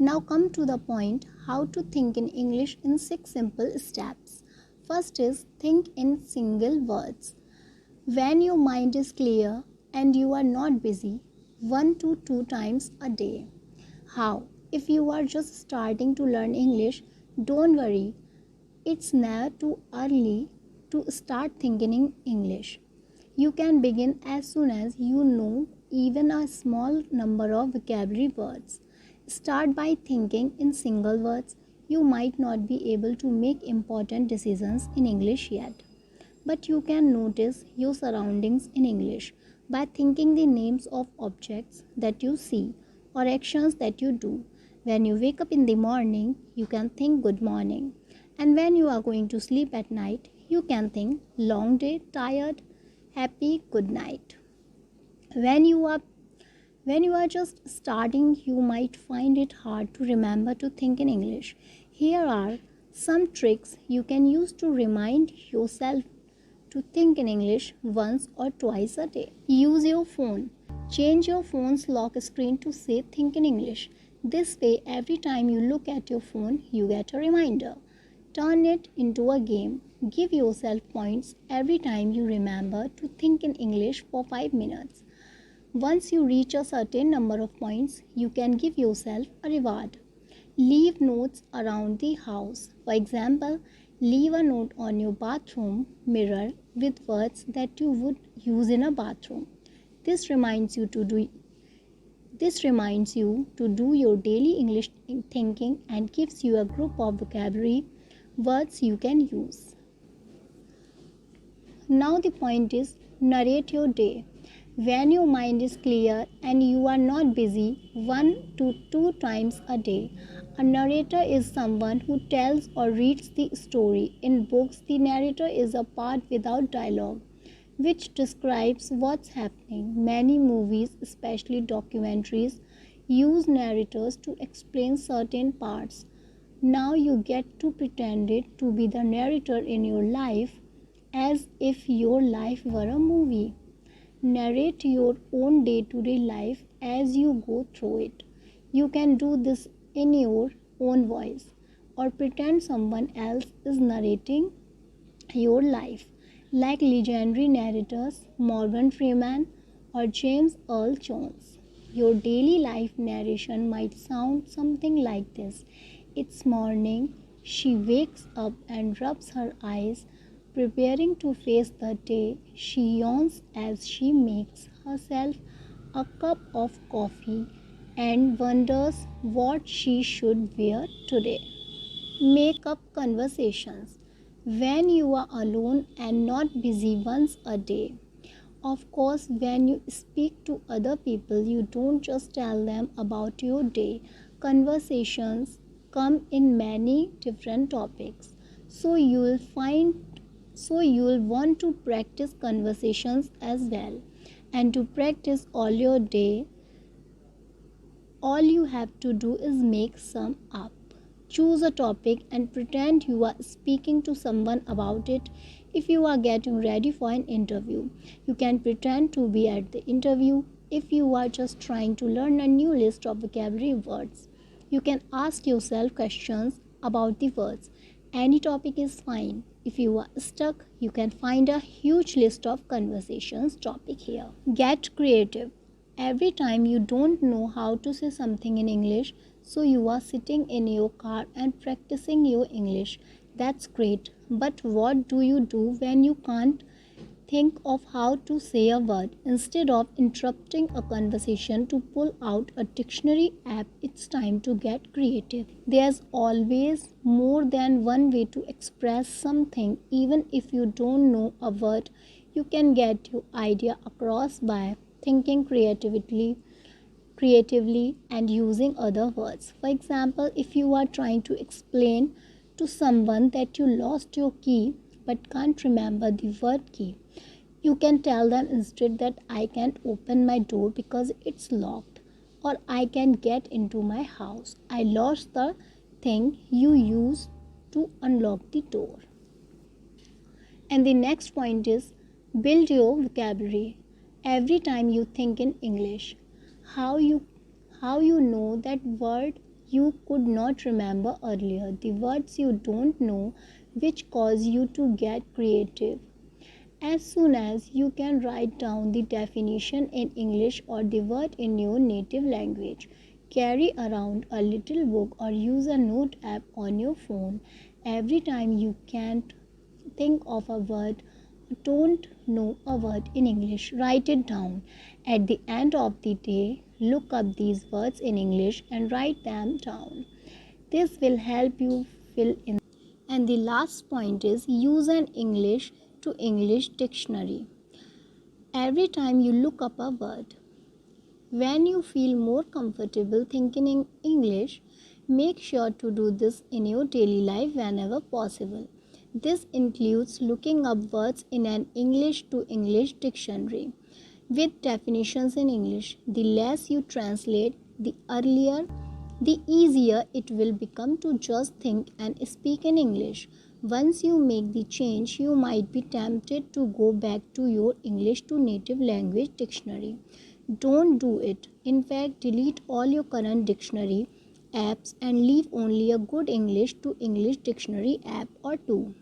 Now come to the point, how to think in English in 6 simple steps. First is think in single words. When your mind is clear and you are not busy, 1 to 2 times a day. How? If you are just starting to learn English, don't worry. It's never too early to start thinking in English. You can begin as soon as you know even a small number of vocabulary words. Start by thinking in single words. You might not be able to make important decisions in English yet, but you can notice your surroundings in English by thinking the names of objects that you see or actions that you do. When you wake up in the morning, you can think good morning. And when you are going to sleep at night, you can think long day, tired, happy, good night. When you are just starting, you might find it hard to remember to think in English. Here are some tricks you can use to remind yourself to think in English once or twice a day. Use your phone. Change your phone's lock screen to say think in English. This way, every time you look at your phone, you get a reminder. Turn it into a game. Give yourself points every time you remember to think in English for 5 minutes. Once you reach a certain number of points, you can give yourself a reward. Leave notes around the house. For example, leave a note on your bathroom mirror with words that you would use in a bathroom. This reminds you to do your daily English thinking and gives you a group of vocabulary words you can use. Now the point is, narrate your day. When your mind is clear and you are not busy, 1 to 2 times a day. A narrator is someone who tells or reads the story. In books, the narrator is a part without dialogue, which describes what's happening. Many movies, especially documentaries, use narrators to explain certain parts. Now you get to pretend it to be the narrator in your life as if your life were a movie. Narrate your own day-to-day life as you go through it. You can do this in your own voice or pretend someone else is narrating your life, like legendary narrators Morgan Freeman or James Earl Jones. Your daily life narration might sound something like this. It's morning. She wakes up and rubs her eyes, preparing to face the day. She yawns as she makes herself a cup of coffee and wonders what she should wear today. Make up conversations. When you are alone and not busy once a day. Of course, when you speak to other people, you don't just tell them about your day. Conversations come in many different topics. So you'll want to practice conversations as well. And to practice all your day, all you have to do is make some up. Choose a topic and pretend you are speaking to someone about it. If you are getting ready for an interview, you can pretend to be at the interview. If you are just trying to learn a new list of vocabulary words, you can ask yourself questions about the words. Any topic is fine. If you are stuck, you can find a huge list of conversations topic here. Get creative. Every time you don't know how to say something in English, so you are sitting in your car and practicing your English. That's great. But what do you do when you can't think of how to say a word? Instead of interrupting a conversation to pull out a dictionary app, it's time to get creative. There's always more than one way to express something. Even if you don't know a word, you can get your idea across by thinking creatively and using other words. For example, if you are trying to explain to someone that you lost your key but can't remember the word key, you can tell them instead that I can't open my door because it's locked, or I can get into my house. I lost the thing you used to unlock the door. And the next point is build your vocabulary. Every time you think in English, how you know that word you could not remember earlier, the words you don't know, which cause you to get creative. As soon as you can write down the definition in English or the word in your native language, carry around a little book or use a note app on your phone. Every time you can't think of a word, don't know a word in English, write it down. At the end of the day, look up these words in English and write them down. This will help you fill in. And the last point is use an English to English dictionary. Every time you look up a word, when you feel more comfortable thinking in English, make sure to do this in your daily life whenever possible. This includes looking up words in an English to English dictionary with definitions in English. The less you translate, the easier it will become to just think and speak in English. Once you make the change, you might be tempted to go back to your English to native language dictionary. Don't do it. In fact, delete all your current dictionary apps and leave only a good English to English dictionary app or two.